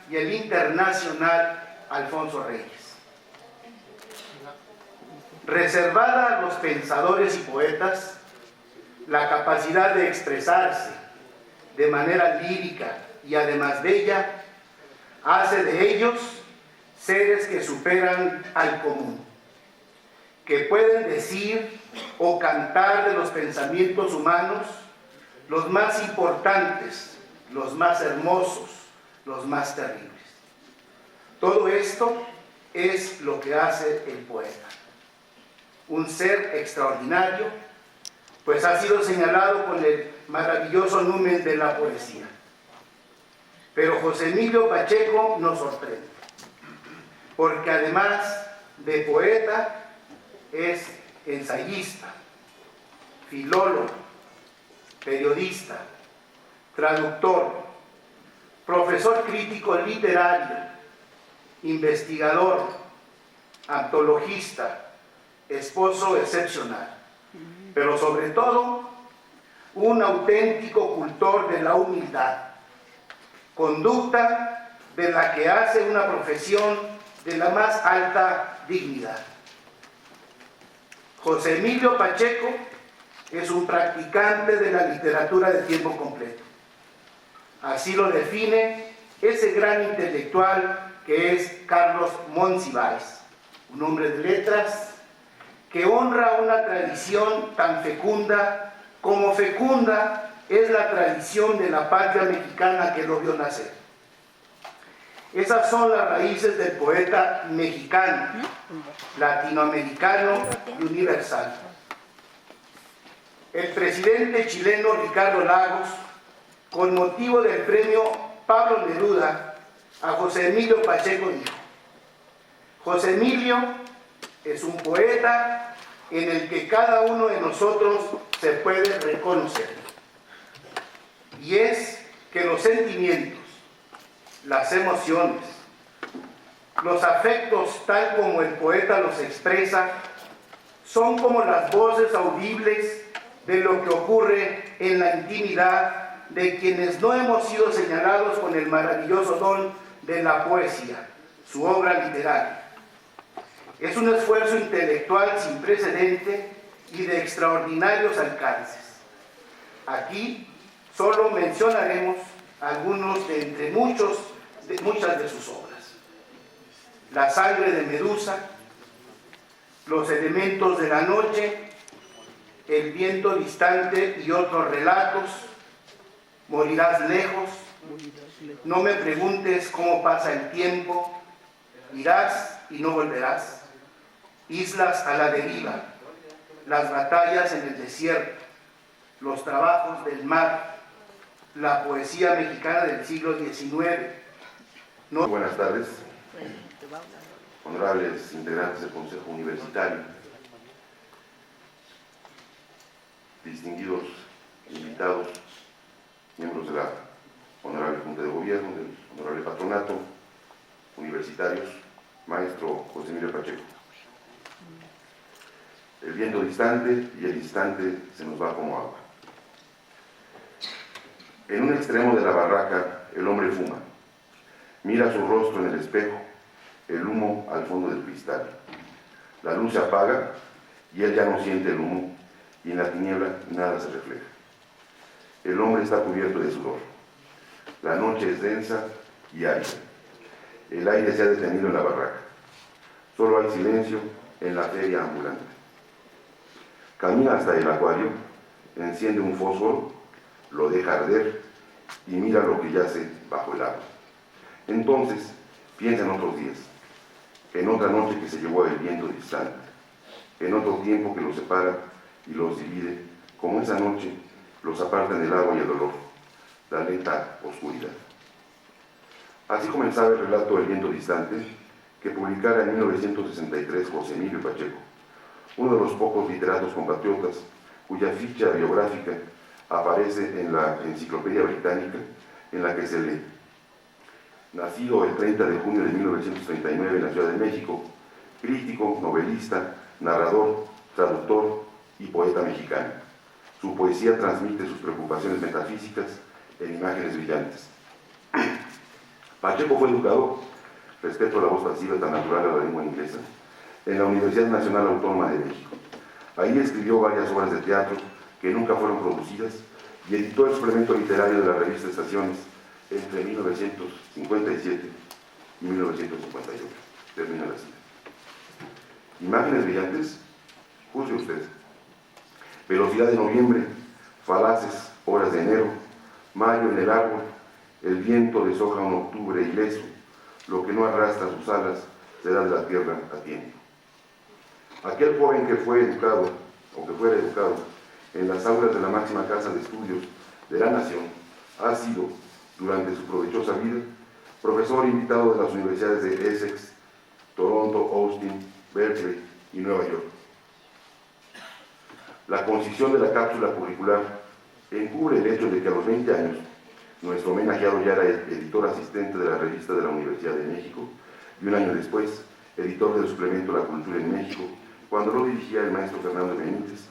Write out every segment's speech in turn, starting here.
y el internacional Alfonso Reyes. Reservada a los pensadores y poetas la capacidad de expresarse de manera lírica y además bella, hace de ellos seres que superan al común, que pueden decir o cantar de los pensamientos humanos los más importantes, los más hermosos, los más terribles. Todo esto es lo que hace el poeta. Un ser extraordinario, pues ha sido señalado con el maravilloso numen de la poesía. Pero José Emilio Pacheco nos sorprende, porque además de poeta, es ensayista, filólogo, periodista, traductor, profesor crítico literario, investigador, antologista, esposo excepcional, pero sobre todo un auténtico cultor de la humildad, conducta de la que hace una profesión de la más alta dignidad. José Emilio Pacheco es un practicante de la literatura de tiempo completo. Así lo define ese gran intelectual que es Carlos Monsiváis, un hombre de letras que honra una tradición tan fecunda como fecunda es la tradición de la patria mexicana que lo vio nacer. Esas son las raíces del poeta mexicano, latinoamericano y universal. El presidente chileno Ricardo Lagos, con motivo del premio Pablo Neruda a José Emilio Pacheco, dijo: José Emilio es un poeta en el que cada uno de nosotros se puede reconocer. Y es que los sentimientos, las emociones, los afectos tal como el poeta los expresa, son como las voces audibles de lo que ocurre en la intimidad de quienes no hemos sido señalados con el maravilloso don de la poesía, su obra literaria. Es un esfuerzo intelectual sin precedente y de extraordinarios alcances. Aquí solo mencionaremos algunos de entre muchas de sus obras: La sangre de Medusa, Los elementos de la noche, El viento distante y otros relatos, Morirás lejos, No me preguntes cómo pasa el tiempo, Irás y no volverás, Islas a la deriva, Las batallas en el desierto, Los trabajos del mar, la poesía mexicana del siglo XIX. Buenas tardes, honorables integrantes del Consejo Universitario, distinguidos invitados, miembros de la Honorable Junta de Gobierno, del Honorable Patronato, universitarios, maestro José Emilio Pacheco. El viento distante y el instante se nos va como agua. En un extremo de la barraca, el hombre fuma. Mira su rostro en el espejo, el humo al fondo del cristal. La luz se apaga y él ya no siente el humo, y en la tiniebla nada se refleja. El hombre está cubierto de sudor. La noche es densa y árida. El aire se ha detenido en la barraca. Solo hay silencio en la feria ambulante. Camina hasta el acuario, enciende un fósforo, lo deja arder y mira lo que yace bajo el agua. Entonces piensa en otros días, en otra noche que se llevó el viento distante, en otro tiempo que los separa y los divide, como esa noche los apartan el agua y el dolor, la lenta oscuridad. Así comenzaba el relato El viento distante, que publicara en 1963 José Emilio Pacheco, uno de los pocos literatos compatriotas cuya ficha biográfica aparece en la Enciclopedia Británica, en la que se lee: nacido el 30 de junio de 1939 en la Ciudad de México, crítico, novelista, narrador, traductor y poeta mexicano. Su poesía transmite sus preocupaciones metafísicas en imágenes brillantes. Pacheco fue educado, respeto a la voz pasiva tan natural a la lengua inglesa, en la Universidad Nacional Autónoma de México. Ahí escribió varias obras de teatro que nunca fueron producidas y editó el suplemento literario de la revista Estaciones entre 1957 y 1958. Termina la cita. Imágenes brillantes, juzgue usted. Velocidad de noviembre, falaces, horas de enero, mayo en el árbol, el viento deshoja un octubre ileso, lo que no arrastra sus alas será de la tierra a tiempo. Aquel joven que fue educado, o que fuera educado, en las aulas de la máxima casa de estudios de la nación, ha sido, durante su provechosa vida, profesor invitado de las universidades de Essex, Toronto, Austin, Berkeley y Nueva York. La concisión de la cápsula curricular encubre el hecho de que a los 20 años, nuestro homenajeado ya era editor asistente de la revista de la Universidad de México y un año después, editor del suplemento La Cultura en México, cuando lo dirigía el maestro Fernando Benítez,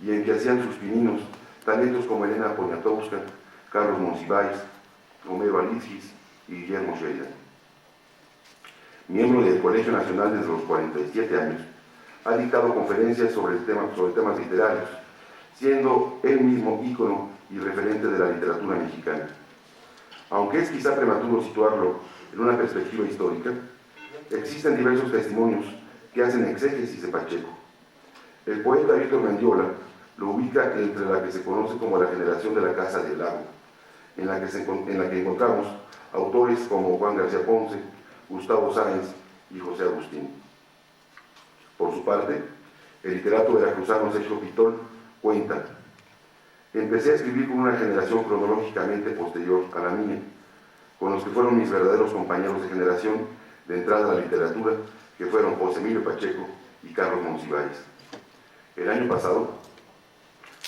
y en que hacían sus pininos talentos como Elena Poniatowska, Carlos Monsiváis, Homero Alitzkis y Guillermo Sheridan. Miembro del Colegio Nacional desde los 47 años, ha dictado conferencias sobre temas literarios, siendo él mismo ícono y referente de la literatura mexicana. Aunque es quizá prematuro situarlo en una perspectiva histórica, existen diversos testimonios que hacen exégesis de Pacheco. El poeta Víctor Mendiola lo ubica entre la que se conoce como la generación de la Casa del Lago, en la que encontramos autores como Juan García Ponce, Gustavo Sáenz y José Agustín. Por su parte, el literato veracruzano Sergio Pitol cuenta: empecé a escribir con una generación cronológicamente posterior a la mía, con los que fueron mis verdaderos compañeros de generación de entrada a la literatura, que fueron José Emilio Pacheco y Carlos Monsiváis. El año pasado,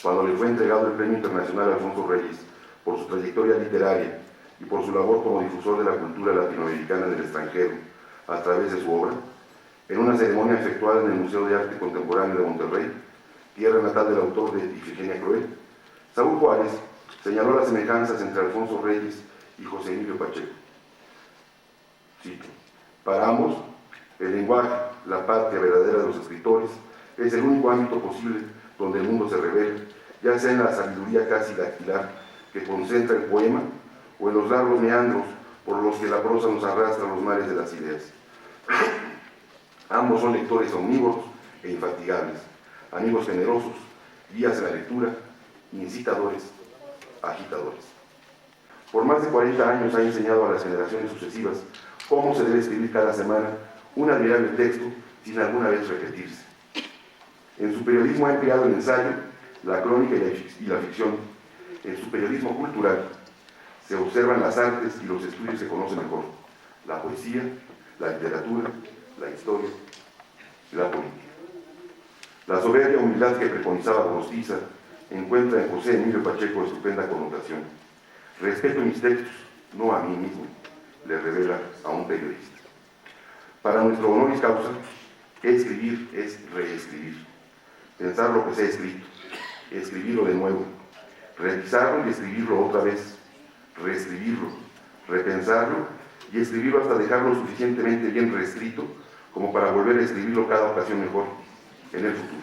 cuando le fue entregado el Premio Internacional Alfonso Reyes por su trayectoria literaria y por su labor como difusor de la cultura latinoamericana en el extranjero a través de su obra, en una ceremonia efectuada en el Museo de Arte Contemporáneo de Monterrey, tierra natal del autor de Ifigenia Cruel, Saúl Juárez señaló las semejanzas entre Alfonso Reyes y José Emilio Pacheco. Cito: para ambos, el lenguaje, la patria verdadera de los escritores, es el único ámbito posible donde el mundo se revela, ya sea en la sabiduría casi dactilar que concentra el poema o en los largos meandros por los que la prosa nos arrastra a los mares de las ideas. Ambos son lectores omnívoros e infatigables, amigos generosos, guías en la lectura, incitadores, agitadores. Por más de 40 años ha enseñado a las generaciones sucesivas cómo se debe escribir cada semana un admirable texto sin alguna vez repetirse. En su periodismo ha empleado el ensayo, la crónica y la ficción. En su periodismo cultural se observan las artes y los estudios que conoce mejor: la poesía, la literatura, la historia y la política. La soberbia humildad que preconizaba Gorostiza encuentra en José Emilio Pacheco estupenda connotación. Respeto mis textos, no a mí mismo, le revela a un periodista. Para nuestro honoris causa, escribir es reescribir. Pensar lo que se ha escrito, escribirlo de nuevo, revisarlo y escribirlo otra vez, reescribirlo, repensarlo y escribirlo hasta dejarlo suficientemente bien reescrito como para volver a escribirlo cada ocasión mejor en el futuro.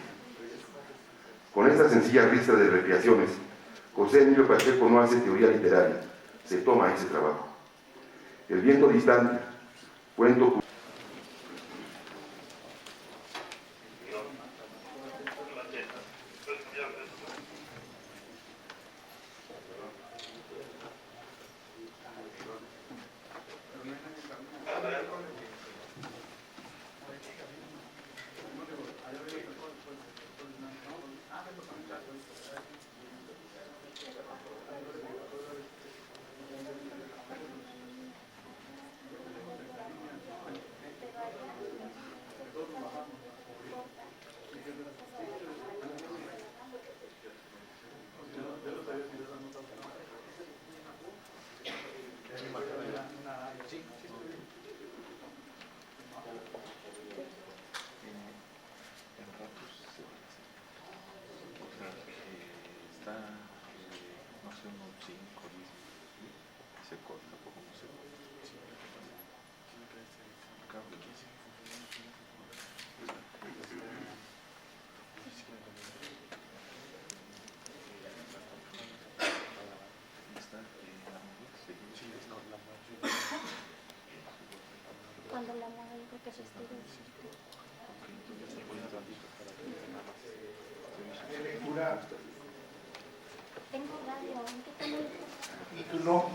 Con esta sencilla lista de recreaciones, José Emilio Pacheco no hace teoría literaria, se toma ese trabajo. El viento distante, cuento cuando la moda dijo que se estira el circo. ¿De lectura? Tengo radio, ¿en qué tengo? Título: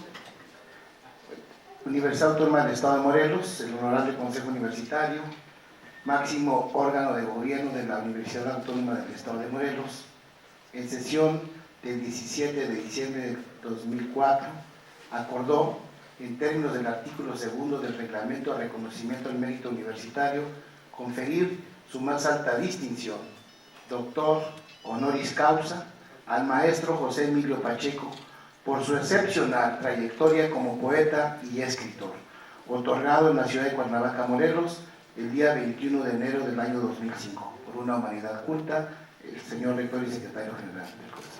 Universidad Autónoma del Estado de Morelos, el Honorable Consejo Universitario, máximo órgano de gobierno de la Universidad Autónoma del Estado de Morelos, en sesión del 17 de diciembre de 2004, acordó, en términos del artículo 2 del Reglamento de Reconocimiento al Mérito Universitario, conferir su más alta distinción, doctor honoris causa, al maestro José Emilio Pacheco, por su excepcional trayectoria como poeta y escritor, otorgado en la ciudad de Cuernavaca, Morelos, el día 21 de enero del año 2005, por una humanidad culta, el señor rector y secretario general del Consejo.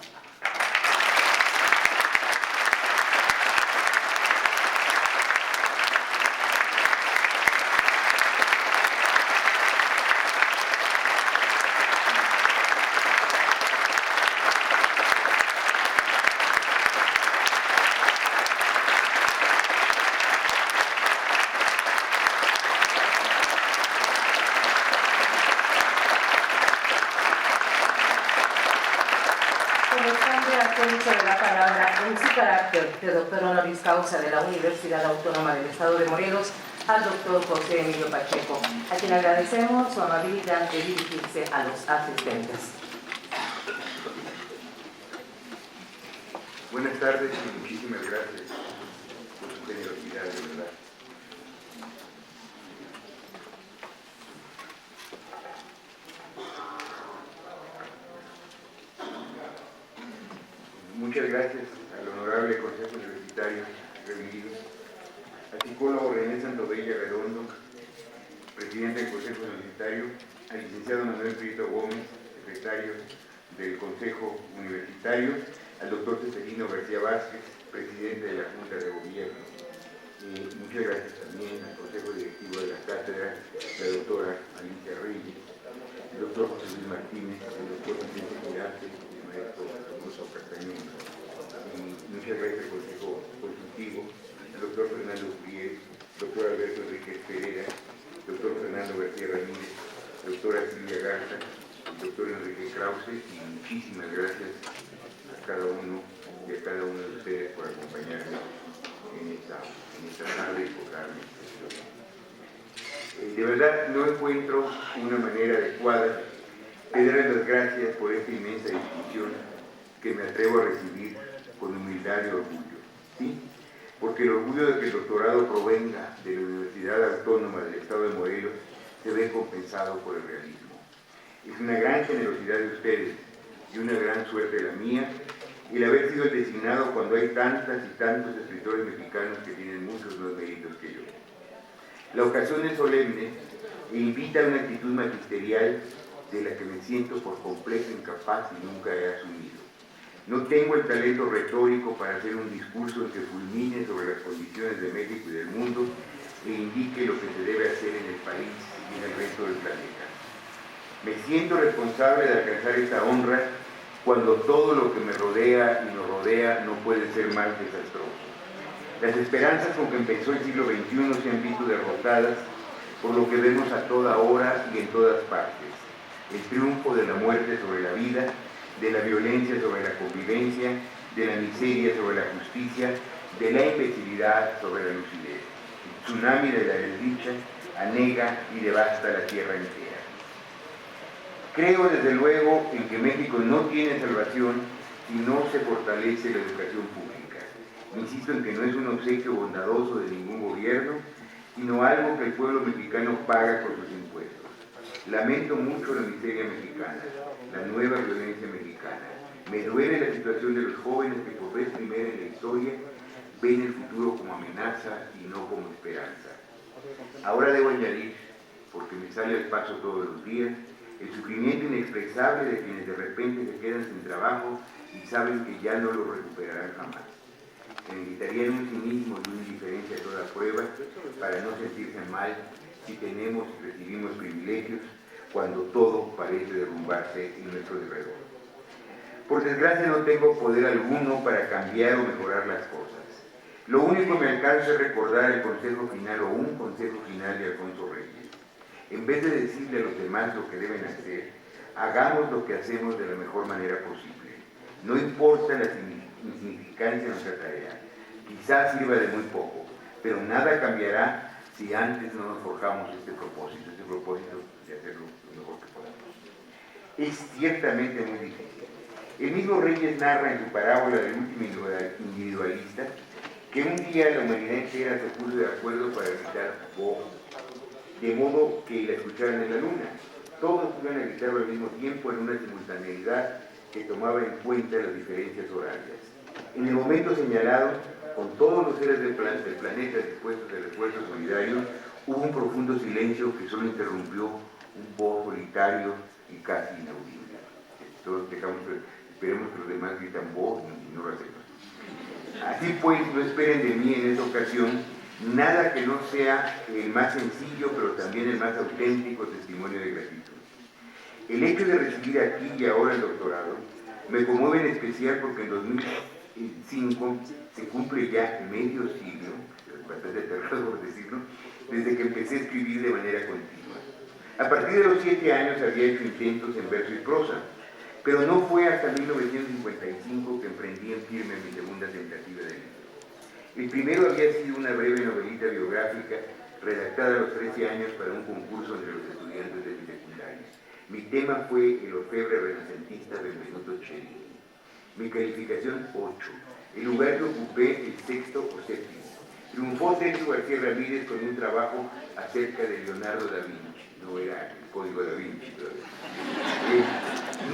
De la palabra en su carácter de doctor honoris causa de la Universidad Autónoma del Estado de Morelos al doctor José Emilio Pacheco, a quien agradecemos su amabilidad de dirigirse a los asistentes. Buenas tardes y muchísimas gracias por su generosidad, de verdad. Muchas gracias al Honorable Consejo Universitario reunido, al psicólogo René Santobella Redondo, presidente del Consejo Universitario, al licenciado Manuel Prieto Gómez, secretario del Consejo Universitario, al doctor Cesarino García Vázquez, presidente de la Junta de Gobierno. Muchas gracias también al Consejo Directivo de la Cátedra, la doctora Alicia Reyes, el doctor José Luis Martínez, el doctor Vicente Girarte, el maestro Alfonso Castañón. Muchas gracias al Consejo Consultivo, el doctor Fernando Uriel, el doctor Alberto Enriquez Pereira, el doctor Fernando García Ramírez, la doctora Silvia Garza, el doctor Enrique Krause, y muchísimas gracias a cada uno y a cada uno de ustedes por acompañarme en esta tarde y por darme de verdad no encuentro una manera adecuada de darles las gracias por esta inmensa distinción que me atrevo a recibir con humildad y orgullo, ¿sí? Porque el orgullo de que el doctorado provenga de la Universidad Autónoma del Estado de Morelos se ve compensado por el realismo. Es una gran generosidad de ustedes y una gran suerte la mía el haber sido el designado cuando hay tantas y tantos escritores mexicanos que tienen muchos más méritos que yo. La ocasión es solemne e invita a una actitud magisterial de la que me siento por completo incapaz y nunca he asumido. No tengo el talento retórico para hacer un discurso que fulmine sobre las condiciones de México y del mundo e indique lo que se debe hacer en el país y en el resto del planeta. Me siento responsable de alcanzar esta honra cuando todo lo que me rodea y nos rodea no puede ser más desastroso. Las esperanzas con que empezó el siglo XXI se han visto derrotadas por lo que vemos a toda hora y en todas partes. El triunfo de la muerte sobre la vida, de la violencia sobre la convivencia, de la miseria sobre la justicia, de la imbecilidad sobre la lucidez. El tsunami de la desdicha anega y devasta la tierra entera. Creo desde luego en que México no tiene salvación si no se fortalece la educación pública. Insisto en que no es un obsequio bondadoso de ningún gobierno, sino algo que el pueblo mexicano paga por sus impuestos. Lamento mucho la miseria mexicana, la nueva violencia mexicana. Me duele la situación de los jóvenes que por vez primera en la historia ven el futuro como amenaza y no como esperanza. Ahora debo añadir, porque me sale al paso todos los días, el sufrimiento inexpresable de quienes de repente se quedan sin trabajo y saben que ya no lo recuperarán jamás. Se necesitaría un cinismo y una indiferencia a toda prueba para no sentirse mal si tenemos y recibimos privilegios cuando todo parece derrumbarse en nuestro alrededor. Por desgracia no tengo poder alguno para cambiar o mejorar las cosas. Lo único que me alcanza es recordar el consejo final o un consejo final de Alfonso Reyes. En vez de decirle a los demás lo que deben hacer, hagamos lo que hacemos de la mejor manera posible. No importa la insignificancia de nuestra tarea, quizás sirva de muy poco, pero nada cambiará si antes no nos forjamos este propósito de hacerlo lo mejor que podamos. Es ciertamente muy difícil. El mismo Reyes narra en su parábola del último individualista que un día la humanidad entera se puso de acuerdo para gritar "Bo", de modo que la escucharan en la luna. Todos iban a gritarlo al mismo tiempo en una simultaneidad que tomaba en cuenta las diferencias horarias. En el momento señalado, con todos los seres del planeta dispuestos al esfuerzo solidario, hubo un profundo silencio que solo interrumpió un voz solitario y casi inaudible. Todos esperemos que los demás gritan "Bo" y no lo hacemos. Así pues, no esperen de mí en esta ocasión nada que no sea el más sencillo, pero también el más auténtico testimonio de gratitud. El hecho de recibir aquí y ahora el doctorado me conmueve en especial porque en 2005 se cumple ya medio siglo, bastante aterrador por decirlo, desde que empecé a escribir de manera continua. A partir de los 7 años había hecho intentos en verso y prosa, pero no fue hasta 1955 que emprendí en firme mi segunda tentativa de libro. El primero había sido una breve novelita biográfica redactada a los 13 años para un concurso entre los estudiantes de mi secundaria. Mi tema fue el orfebre renacentista Benvenuto Cellini. Mi calificación 8. El lugar que ocupé el 6º o 7º. Triunfó Sergio García Ramírez con un trabajo acerca de Leonardo da Vinci. No era el código da Vinci todavía.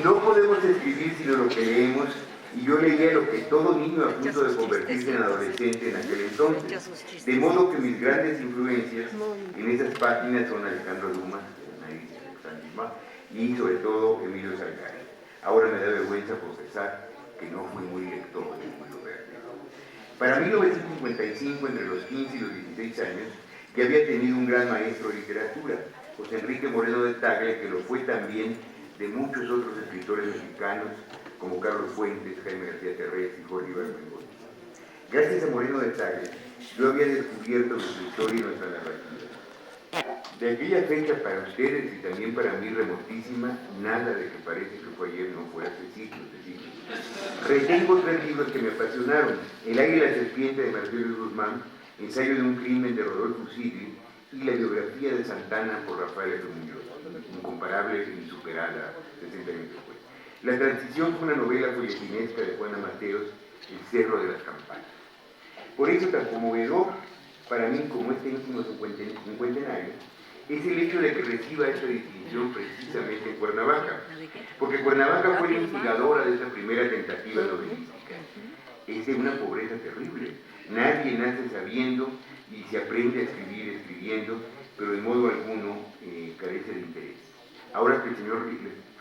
No podemos escribir sino lo que leemos, y yo leía lo que todo niño a punto de convertirse en adolescente en aquel entonces. De modo que mis grandes influencias en esas páginas son Alejandro Dumas, y sobre todo Emilio Salgari. Ahora me da vergüenza confesar que no fui muy lector del Mundo Verde. Para 1955, entre los 15 y los 16 años, ya había tenido un gran maestro de literatura, José Enrique Moreno de Tagle, que lo fue también de muchos otros escritores mexicanos, como Carlos Fuentes, Jaime García Terrés y Jorge Ibargüengoitia. Gracias a Moreno de Tagle, yo había descubierto nuestra historia y nuestra narrativa. De aquella fecha para ustedes y también para mí remotísima, nada de que parece que fue ayer no fue hace siglos de siglos. Retengo 3 libros que me apasionaron: El águila y la serpiente de Marcelo Guzmán, Ensayo de un crimen de Rodolfo Sigli y la biografía de Santana por Rafael F. Muñoz, incomparable e insuperada 60 años después. La transición fue una novela folletinesca de Juana Mateos, El cerro de las campanas. Por eso tan conmovedor para mí como este último cincuentenario es el hecho de que reciba esta distinción precisamente en Cuernavaca, porque Cuernavaca fue la instigadora de esa primera tentativa novelística. Es de una pobreza terrible. Nadie nace sabiendo y se aprende a escribir escribiendo, pero de modo alguno carece de interés. Ahora que el señor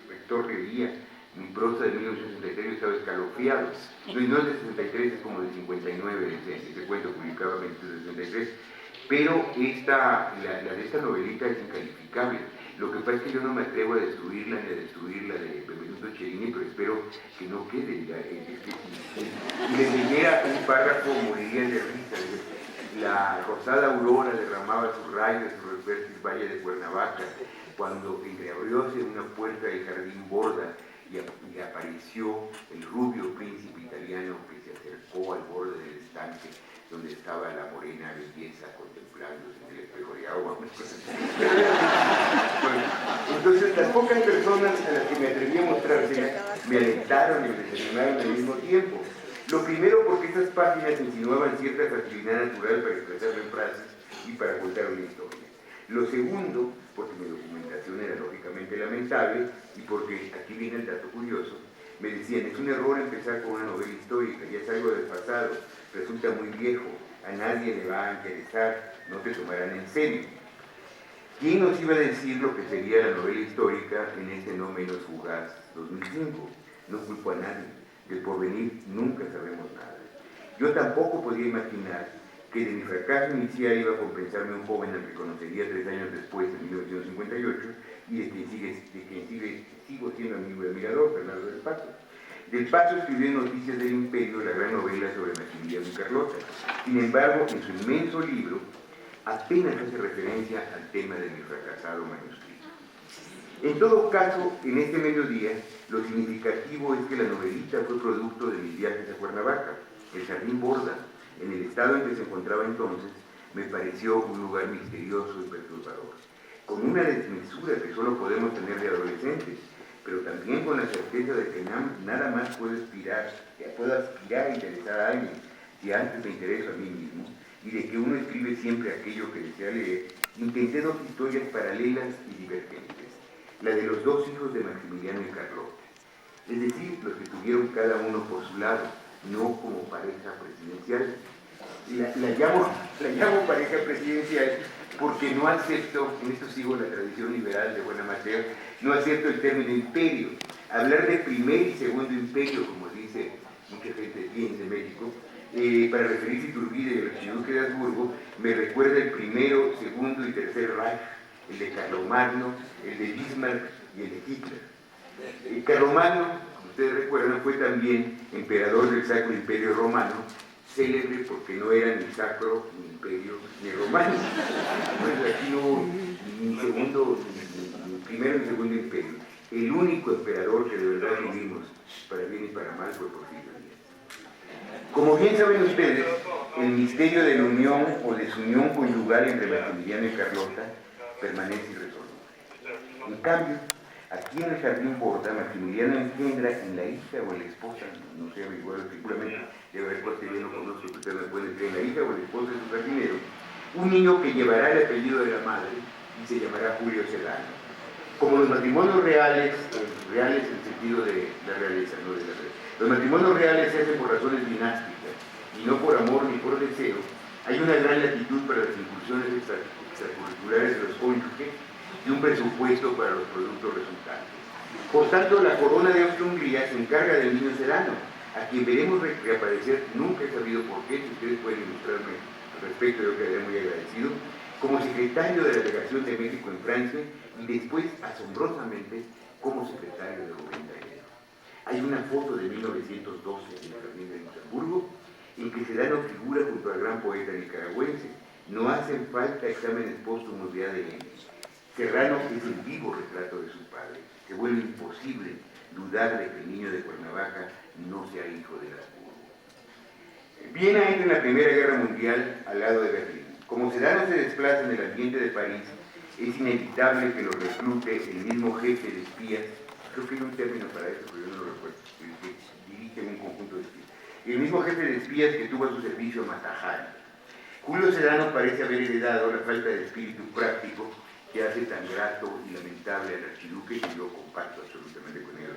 rector leía mi prosa de 1963, yo estaba escalofriado. No es de 63, es como de 59, ese cuento publicado en 63. Pero la de esta novelita es incalificable. Lo que pasa es que yo no me atrevo a destruirla ni a destruir la de Benvenuto Cellini, pero espero que no quede. Si les leyera un párrafo, morirían de risa. La rosada aurora derramaba sus rayos sobre el fértil valle de Cuernavaca, cuando entreabrióse una puerta del jardín borda y apareció el rubio príncipe italiano que se acercó al borde del estanque donde estaba la morena belleza contemplándose en el espejo de agua. Entonces, las pocas personas a las que me atreví a mostrársela me alentaron y me desanimaron al mismo tiempo. Lo primero, porque estas páginas insinuaban cierta facilidad natural para expresarlo en frases y para contar una historia. Lo segundo, porque mi documentación era lógicamente lamentable y porque, aquí viene el dato curioso, me decían: es un error empezar con una novela histórica, ya es algo del pasado, resulta muy viejo, a nadie le va a interesar, no te tomarán en serio. ¿Quién nos iba a decir lo que sería la novela histórica en este no menos fugaz 2005? No culpo a nadie, del porvenir nunca sabemos nada. Yo tampoco podía imaginar que de mi fracaso inicial iba a compensarme un joven al que conocería 3 años después, en 1958, y de quien sigo siendo amigo y admirador, Bernardo del Pato. Del paso escribió en Noticias del Imperio la gran novela sobre Maximiliano y Carlota. Sin embargo, en su inmenso libro apenas hace referencia al tema de mi fracasado manuscrito. En todo caso, en este mediodía, lo significativo es que la novelita fue producto de mis viajes a Cuernavaca. El Jardín Borda, en el estado en que se encontraba entonces, me pareció un lugar misterioso y perturbador, con una desmesura que solo podemos tener de adolescentes, pero también con la certeza de que nada más puedo aspirar a interesar a alguien si antes me intereso a mí mismo, y de que uno escribe siempre aquello que desea leer. Intenté dos historias paralelas y divergentes, la de los dos hijos de Maximiliano y Carlota, es decir, los que tuvieron cada uno por su lado, no como pareja presidencial. La llamo pareja presidencial porque no acepto, en esto sigo la tradición liberal de Buena Mateo, no acepto el término imperio. Hablar de primer y segundo imperio, como dice mucha gente piensa en México, para referirse a Iturbide y el archiduque de Habsburgo, me recuerda el primero, segundo y tercer Reich, el de Carlomagno, el de Bismarck y el de Hitler. Carlomagno, como ustedes recuerdan, fue también emperador del Sacro Imperio Romano, célebre porque no era ni sacro, ni imperio, ni romano. Pues aquí no hubo ni segundo, ni primero ni segundo imperio. El único emperador que de verdad tuvimos, para bien y para mal, fue Porfirio Díaz. Como bien saben ustedes, el misterio de la unión o desunión conyugal entre Maximiliano y Carlota permanece irresoluble. En cambio, aquí en el Jardín Borda, Maximiliano engendra en la hija o en la esposa, no sé averiguar seguramente, debe haber cosas que yo no conozco, que ustedes me pueden decir, en la hija o en la esposa de su jardinero, un niño que llevará el apellido de la madre y se llamará Julio Sedano. Como los matrimonios reales en el sentido de la realeza, no de la realeza, los matrimonios reales se hacen por razones dinásticas y no por amor ni por deseo, hay una gran latitud para las incursiones extracurriculares de los cónyuges y un presupuesto para los productos resultantes. Por tanto, la corona de Austria-Hungría se encarga del niño Sedano, a quien veremos reaparecer, nunca he sabido por qué, si ustedes pueden ilustrarme al respecto, yo quedaría muy agradecido, como secretario de la delegación de México en Francia y después, asombrosamente, como secretario de Rubén Darío. Hay una foto de 1912 en el Jardín de Luxemburgo en que Sedano figura junto al gran poeta nicaragüense. No hacen falta exámenes póstumos de ADN. Serrano es el vivo retrato de su padre, que vuelve imposible dudar de que el niño de Cuernavaca no sea hijo de Habsburgo. Viena entra en la Primera Guerra Mundial al lado de Berlín. Como Sedano se desplaza en el ambiente de París, es inevitable que lo reclute el mismo jefe de espías, creo que hay un término para eso, pero yo no lo recuerdo, el que dirige un conjunto de espías, el mismo jefe de espías que tuvo a su servicio a Matajari. Julio Sedano parece haber heredado la falta de espíritu práctico que hace tan grato y lamentable al archiduque, y yo comparto absolutamente con él.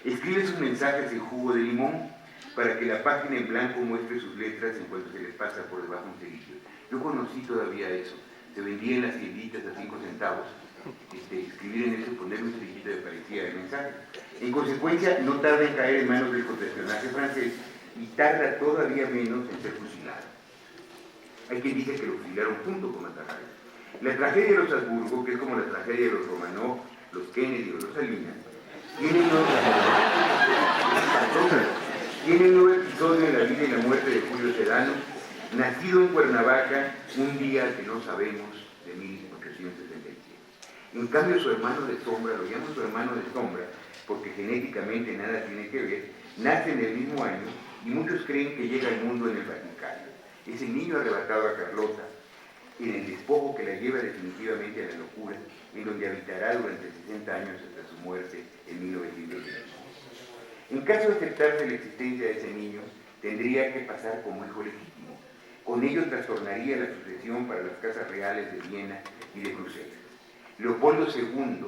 Escribe sus mensajes en jugo de limón para que la página en blanco muestre sus letras en cuanto se les pasa por debajo un cerillo. Yo conocí todavía eso, se vendía en las tienditas a 5 centavos. Escribir en eso, poner un cerillito de parecía de mensaje. En consecuencia, no tarda en caer en manos del contraespionaje francés y tarda todavía menos en ser fusilado. Hay quien dice que lo fusilaron junto con Matajari. La tragedia de los Habsburgo, que es como la tragedia de los Romanov, los Kennedy o los Salinas, tiene un nuevo episodio en la vida y la muerte de Julio Sedano, nacido en Cuernavaca un día que no sabemos de 1877. En cambio, su hermano de sombra, lo llamo su hermano de sombra, porque genéticamente nada tiene que ver, nace en el mismo año y muchos creen que llega al mundo en el Vaticano. Es el niño arrebatado a Carlota, en el despojo que la lleva definitivamente a la locura, en donde habitará durante 60 años hasta su muerte en 1920. En caso de aceptarse la existencia de ese niño, tendría que pasar como hijo legítimo. Con ello trastornaría la sucesión para las casas reales de Viena y de Bruselas. Leopoldo II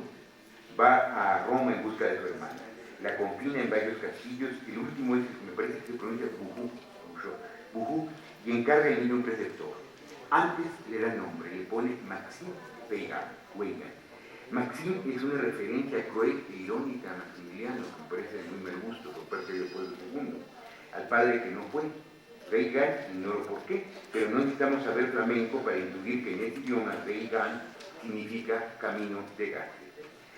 va a Roma en busca de su hermana. La confina en varios castillos, el último es, me parece que se pronuncia Bujú, y encarga el niño un preceptor. Antes le da nombre, le pone Maxim Weygand. Maxim es una referencia cruel e irónica a Maximiliano, que me parece de muy mal gusto por parte de Leopoldo II, al padre que no fue. Weygand, ignoro por qué, pero no necesitamos saber flamenco para intuir que en este idioma Weygand significa camino de Gante.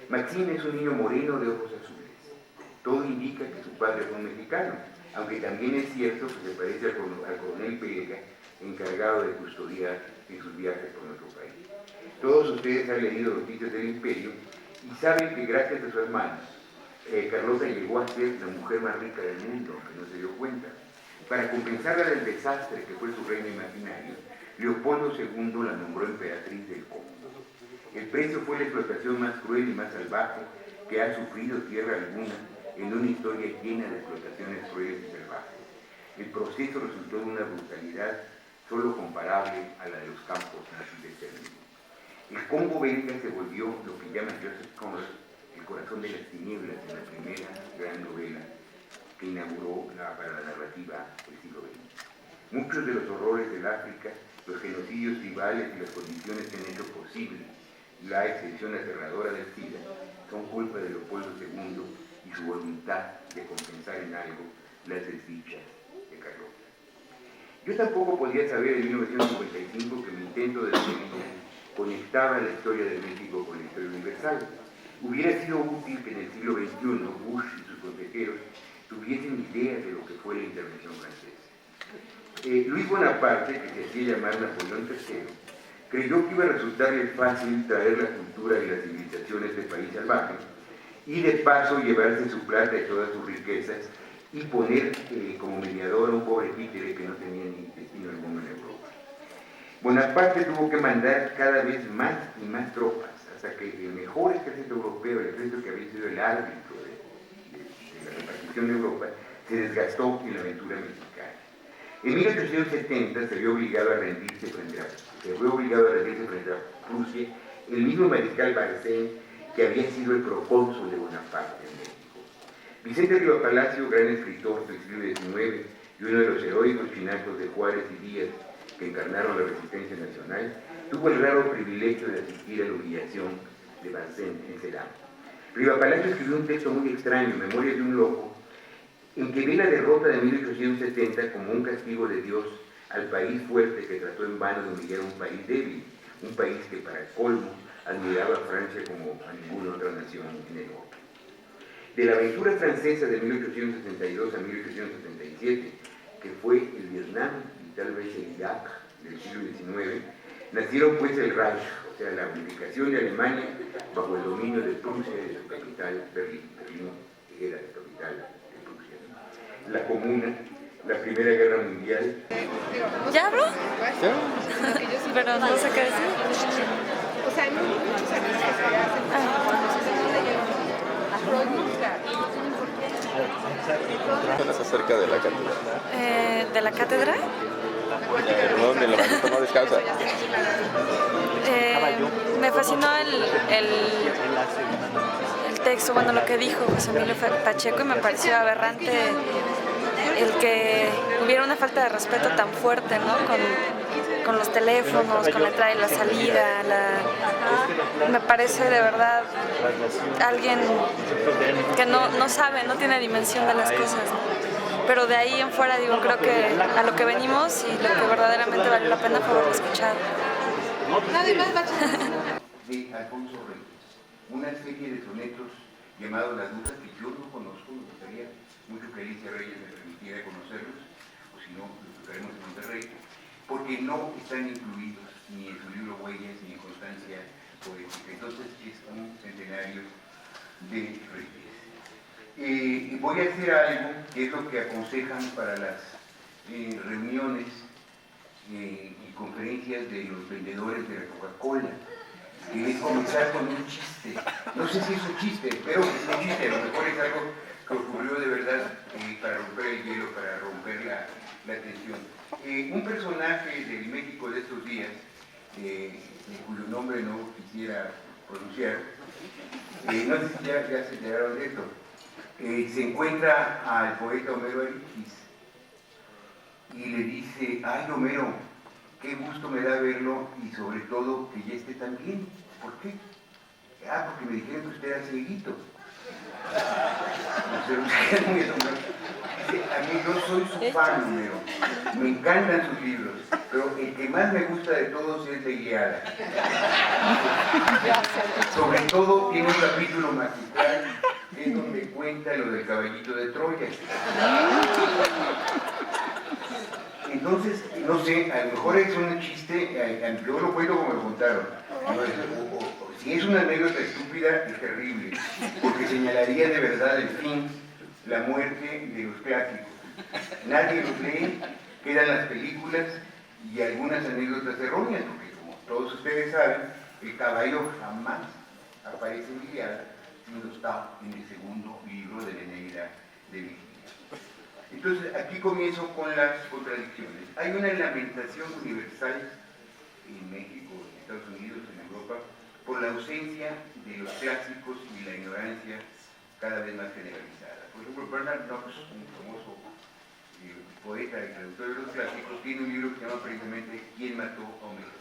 Maxim es un niño moreno de ojos azules. Todo indica que su padre fue un mexicano, aunque también es cierto que se parece al coronel Pellega, encargado de custodiar en sus viajes por nuestro país. Todos ustedes han leído Noticias del Imperio y saben que gracias a su hermano, Carlota llegó a ser la mujer más rica del mundo, que no se dio cuenta. Para compensarla del desastre que fue su reino imaginario, Leopoldo II la nombró emperatriz del Congo. El precio fue la explotación más cruel y más salvaje que ha sufrido tierra alguna en una historia llena de explotaciones crueles y salvajes. El proceso resultó de una brutalidad solo comparable a la de los campos nazis de exterminio. El Congo belga se volvió lo que llama Joseph Conrad el corazón de las tinieblas en la primera gran novela que inauguró para la narrativa del siglo XX. Muchos de los horrores del África, los genocidios tribales y las condiciones que han hecho posible la extensión aterradora del SIDA son culpa de Leopoldo II y su voluntad de compensar en algo las desdichas de Carlota. Yo tampoco podía saber en 1955 que mi intento de periodismo conectaba la historia de México con la historia universal. Hubiera sido útil que en el siglo XXI Bush y sus consejeros tuviesen idea de lo que fue la intervención francesa. Luis Bonaparte, que se hacía llamar Napoleón III, creyó que iba a resultarle fácil traer la cultura y la civilización a este país salvaje y de paso llevarse su plata y todas sus riquezas y poner como mediador a un pobre títere que no tenía ni destino alguno en Europa. Bonaparte tuvo que mandar cada vez más y más tropas, hasta que el mejor ejército europeo, el ejército que había sido el árbitro de la repartición de Europa, se desgastó en la aventura mexicana. En 1870 se vio obligado a rendirse frente a Prusia el mismo mariscal Barzén que había sido el procónsul de Bonaparte en México. Vicente Riva Palacio, gran escritor del siglo XIX y uno de los heroicos chinacos de Juárez y Díaz que encarnaron la resistencia nacional, tuvo el raro privilegio de asistir a la humillación de Barzén en Celano. Riva Palacio escribió un texto muy extraño, Memorias de un loco, en que ve la derrota de 1870 como un castigo de Dios al país fuerte que trató en vano de humillar a un país débil, un país que para el colmo admiraba a Francia como a ninguna otra nación en Europa. De la aventura francesa de 1862 a 1877, que fue el Vietnam y tal vez el Irak del siglo XIX, nacieron pues el Reich, o sea, la unificación de Alemania bajo el dominio de Prusia y de su capital Berlín. Berlín era la capital de Prusia. La Comuna, la Primera Guerra Mundial. ¿Ya hablo? ¿Sí? Pero no sé qué decir. O sea, hay muchos artistas que hacen ¿Hablas acerca de la cátedra? ¿De la cátedra? Perdón, de la manito no descalza. Me fascinó el texto, bueno, lo que dijo José Emilio Pacheco, y me pareció aberrante el que hubiera una falta de respeto tan fuerte, ¿no? Con los teléfonos, con la entrada y la salida. Me parece de verdad alguien que no sabe, no tiene dimensión de las cosas, ¿no? Pero de ahí en fuera, digo, creo que a lo que venimos y lo que verdaderamente vale la pena fue haberlo escuchado. De Alfonso Reyes, una serie de sonetos llamados Las Dudas, que yo no conozco, me gustaría mucho que Alicia Reyes me permitiera conocerlos, o si no, los tocaremos en Monterrey, porque no están incluidos ni en su libro Huellas ni en Constancia Poética. Entonces es un centenario de Reyes. Voy a hacer algo que es lo que aconsejan para las reuniones y conferencias de los vendedores de la Coca-Cola, que es comenzar con un chiste. No sé si es un chiste, pero es un chiste, a lo mejor es algo que ocurrió de verdad para romper el hielo, para romper la tensión. Un personaje del México de estos días, cuyo nombre no quisiera pronunciar, no sé si ya se enteraron de esto, se encuentra al poeta Homero Aríquis y le dice: ay, Homero, qué gusto me da verlo y sobre todo que ya esté tan bien. ¿Por qué? Ah, porque me dijeron que usted era cieguito. A mí yo soy su fan, Homero. Me encantan sus libros, pero el que más me gusta de todos es La Ilíada. Sobre todo tiene un capítulo magistral, es donde cuenta lo del caballito de Troya. Entonces, no sé, a lo mejor es un chiste, yo lo cuento como me contaron. Si es una anécdota estúpida, es terrible, porque señalaría de verdad el fin, la muerte de los clásicos. Nadie los lee, quedan las películas y algunas anécdotas erróneas, porque como todos ustedes saben, el caballo jamás aparece en Iliada, sino está en el segundo libro de la Eneida de Virgilio. Entonces, aquí comienzo con las contradicciones. Hay una lamentación universal en México, en Estados Unidos, en Europa, por la ausencia de los clásicos y la ignorancia cada vez más generalizada. Por ejemplo, Bernard Knox, un famoso poeta y traductor de los clásicos, tiene un libro que se llama precisamente ¿Quién mató a Homero?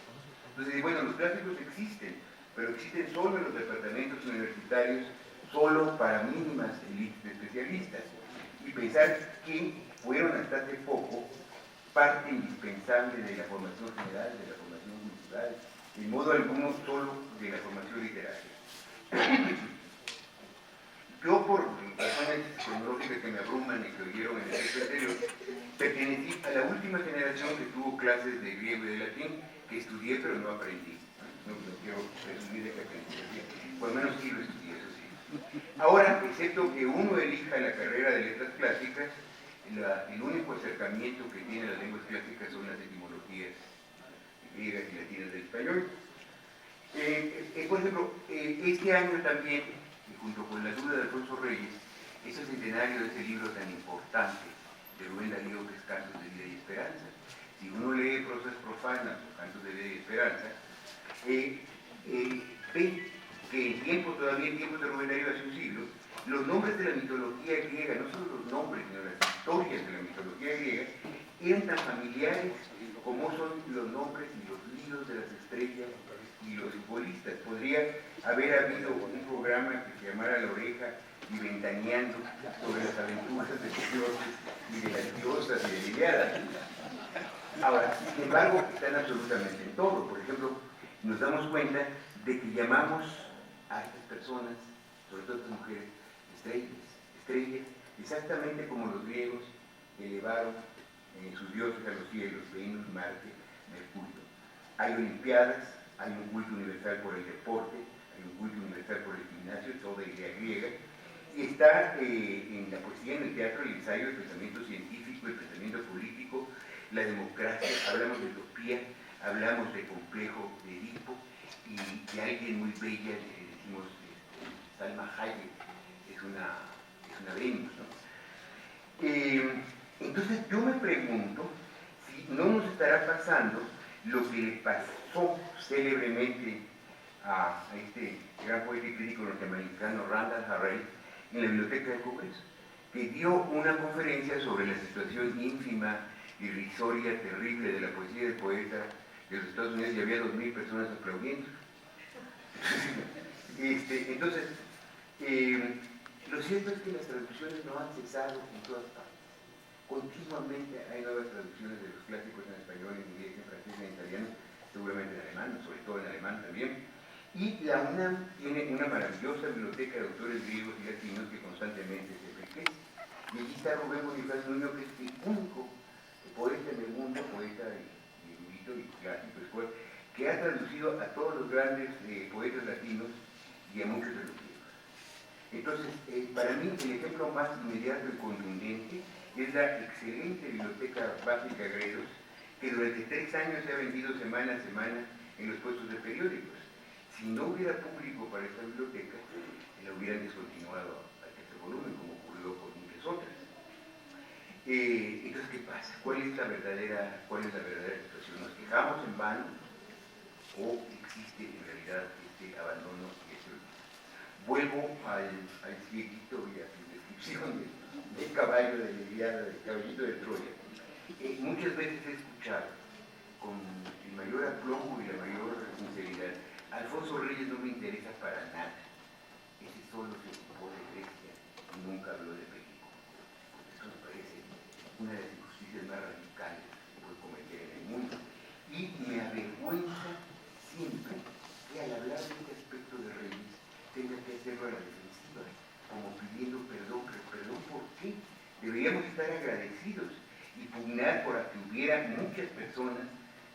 Entonces, bueno, los clásicos existen, pero existen solo en los departamentos universitarios, solo para mínimas élites de especialistas. Y pensar que fueron hasta hace poco parte indispensable de la formación general, de la formación cultural, en modo alguno solo de la formación literaria. Yo, por razones tecnológicas que me abruman y que oyeron en el texto anterior, pertenecí a la última generación que tuvo clases de griego y de latín, que estudié pero no aprendí. No quiero presumir de que aprendí, por lo menos sí lo estudié, eso sí. Ahora, excepto que uno elija la carrera de letras clásicas, el único acercamiento que tiene las lenguas clásicas son las etimologías griegas y latinas del español. Por ejemplo, este año también, junto con la duda de Alfonso Reyes, es el centenario de este libro tan importante de Rubén Darío, que es Cantos de Vida y Esperanza. Si uno lee prosas profanas o Cantos de Vida y Esperanza, ve que todavía en tiempos de Rubén Darío, hace un siglo, los nombres de la mitología griega, no solo los nombres, sino las historias de la mitología griega, eran tan familiares como son los nombres y los líos de las estrellas y los futbolistas. Podría haber habido un programa que se llamara La Oreja y Ventaneando sobre las aventuras de los dioses y de las diosas y de Iliada. Ahora, sin embargo, están absolutamente en todo. Por ejemplo, nos damos cuenta de que llamamos a estas personas, sobre todo a estas mujeres, estrellas, exactamente como los griegos elevaron sus dioses a los cielos, Venus, Marte, Mercurio. Hay olimpiadas, hay un culto universal por el deporte, hay un culto universal por el gimnasio, toda idea griega, y está en la poesía, en el teatro, el ensayo, el pensamiento científico, el pensamiento político, la democracia. Hablamos de utopía, hablamos de complejo de Edipo, y de alguien muy bella, decimos Salma Hayek, es una Venus, ¿no? Entonces yo me pregunto si no nos estará pasando lo que le pasó célebremente a este gran poeta y crítico norteamericano Randall Harrell en la Biblioteca del Congreso, que dio una conferencia sobre la situación ínfima, irrisoria, terrible de la poesía del poeta de los Estados Unidos, y había 2.000 personas aplaudiendo. Entonces, lo cierto es que las traducciones no han cesado en todas partes. Continuamente hay nuevas traducciones de los clásicos en español, en inglés, en francés, en italiano, seguramente en alemán, sobre todo en alemán también. Y la UNAM tiene una maravillosa biblioteca de autores griegos y latinos que constantemente se enriquece. Y allí está Rubén Bonifaz Nuño, que es el único poeta en el mundo, poeta y erudito y clásico, que ha traducido a todos los grandes poetas latinos y a muchos de los griegos. Entonces, para mí el ejemplo más inmediato y contundente es la excelente biblioteca básica Gredos, que durante 3 años se ha vendido semana a semana en los puestos de periódicos. Si no hubiera público para esta biblioteca, la hubieran descontinuado al tercer volumen, como ocurrió con muchas otras. Entonces, ¿qué pasa? ¿Cuál es la verdadera situación? ¿Nos quejamos en vano o existe en realidad este abandono y este olvido? Vuelvo al cieguito y a su descripción del caballo de Iliada, del caballito de Troya. Muchas veces he escuchado con el mayor aplomo y la mayor sinceridad: Alfonso Reyes no me interesa para nada, ese solo se ocupó de Grecia y nunca habló de México. Eso me parece una de las injusticias más radicales que puede cometer en el mundo, y me avergüenza siempre que al hablar de este aspecto de Reyes tenga que hacerlo a la defensiva, como pidiendo perdón, pero perdón ¿por qué? Deberíamos estar agradecidos y pugnar por que hubiera muchas personas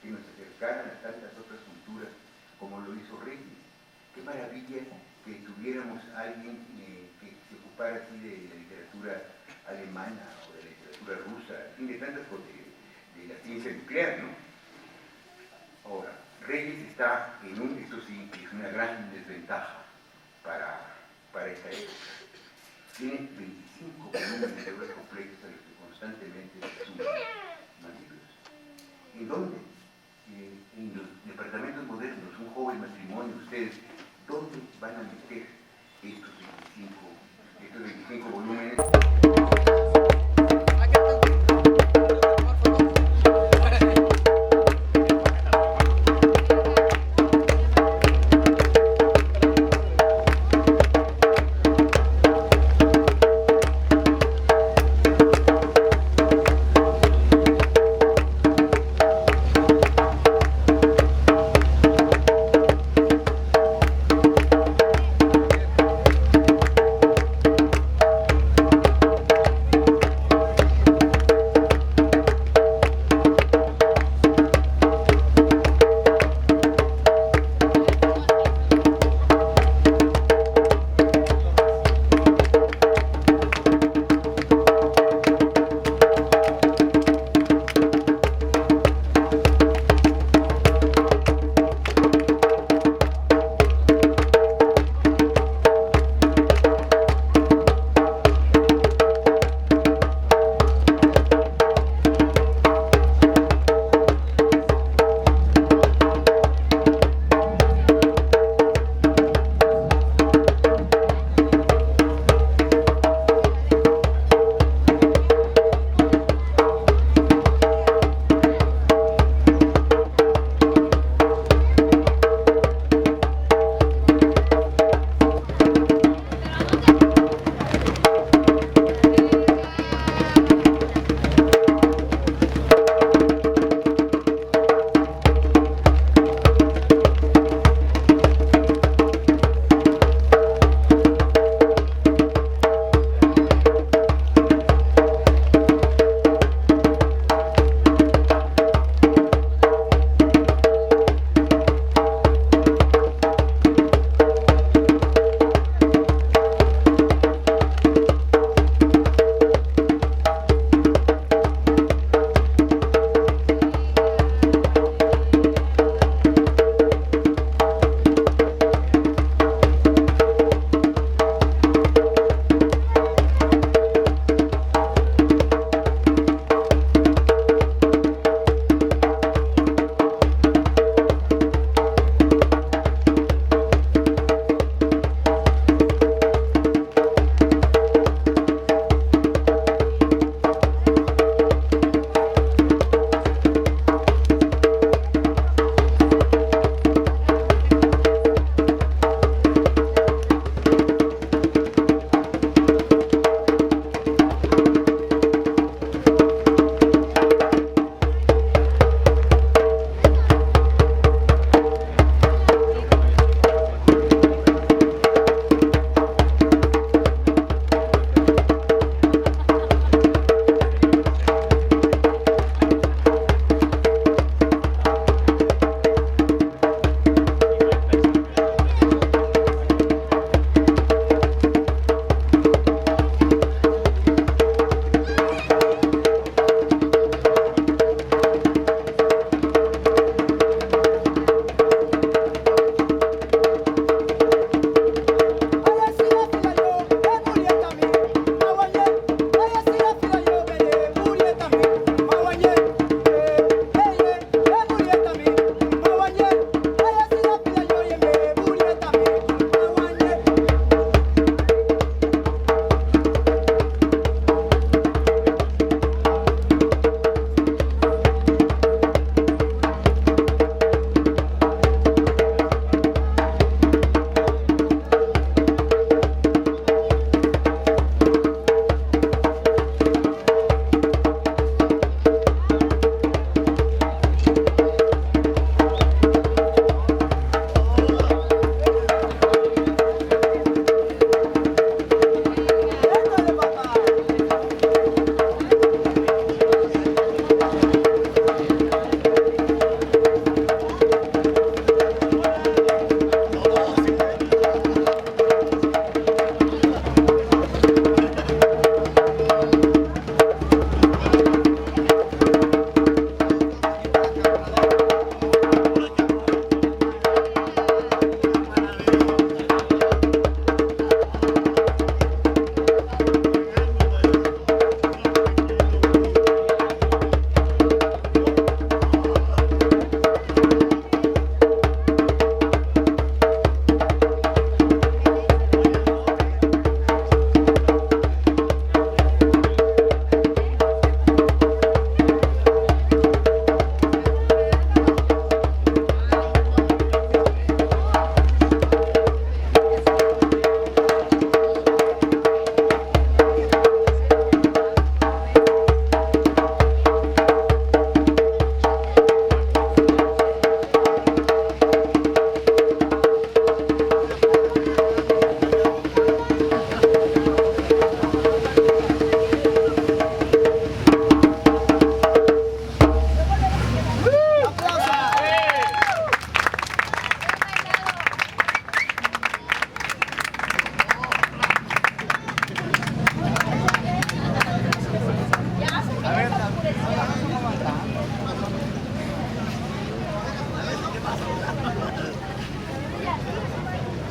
que nos acercaran a tantas otras culturas como lo hizo Reyes. Qué maravilla que tuviéramos a alguien que se ocupara así de la literatura alemana o de la literatura rusa, en fin, de tantas cosas, de la ciencia nuclear, ¿no? Ahora, Reyes está en esto sí, es una gran desventaja para esta época. Tiene 25 volúmenes de obras completas a los que constantemente se suman más libros. ¿En dónde? En los departamentos modernos, un joven matrimonio, ustedes, ¿dónde van a meter estos 25 volúmenes?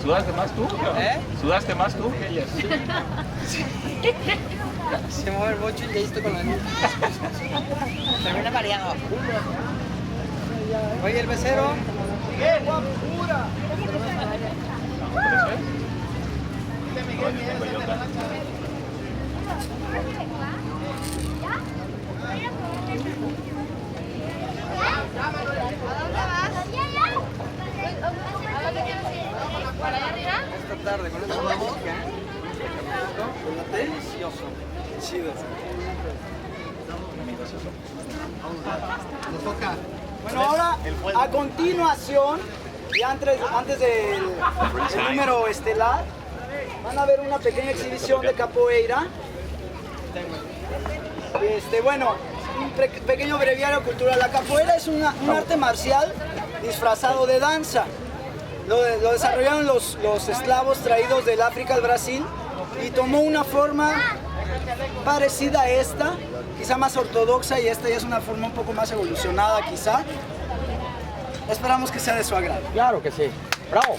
¿Sudaste más tú? ¿Sudaste más tú que ellas? Se mueve el bocho y ya estoy con la niña. Termina mareado. Oye, el becero. ¡Qué guapura! Esta tarde con esta música. Delicioso. Chido. Nos toca. Bueno, ahora a continuación, y antes del número estelar, van a ver una pequeña exhibición de capoeira. Bueno, un pequeño breviario cultural. La capoeira es un arte marcial disfrazado de danza. Lo desarrollaron los esclavos traídos del África al Brasil y tomó una forma parecida a esta, quizá más ortodoxa, y esta ya es una forma un poco más evolucionada quizá. Esperamos que sea de su agrado. Claro que sí. ¡Bravo!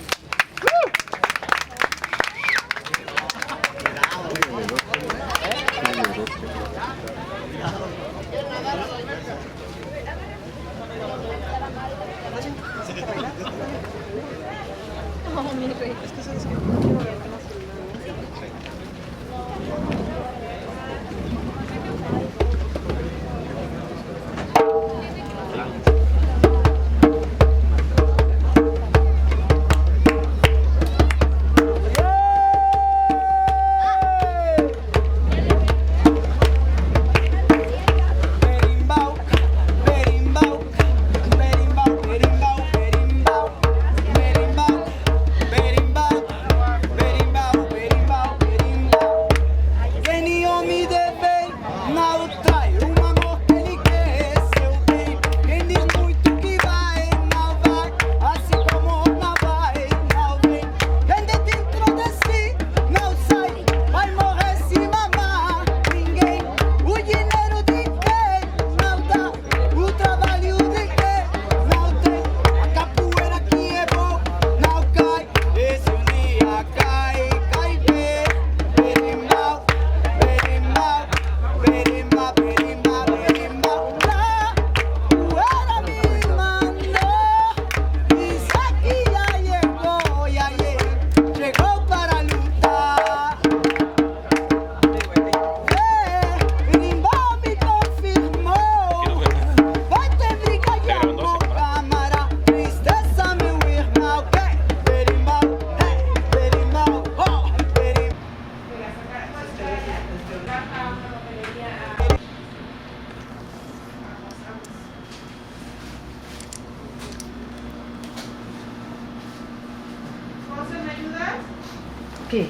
¿Qué?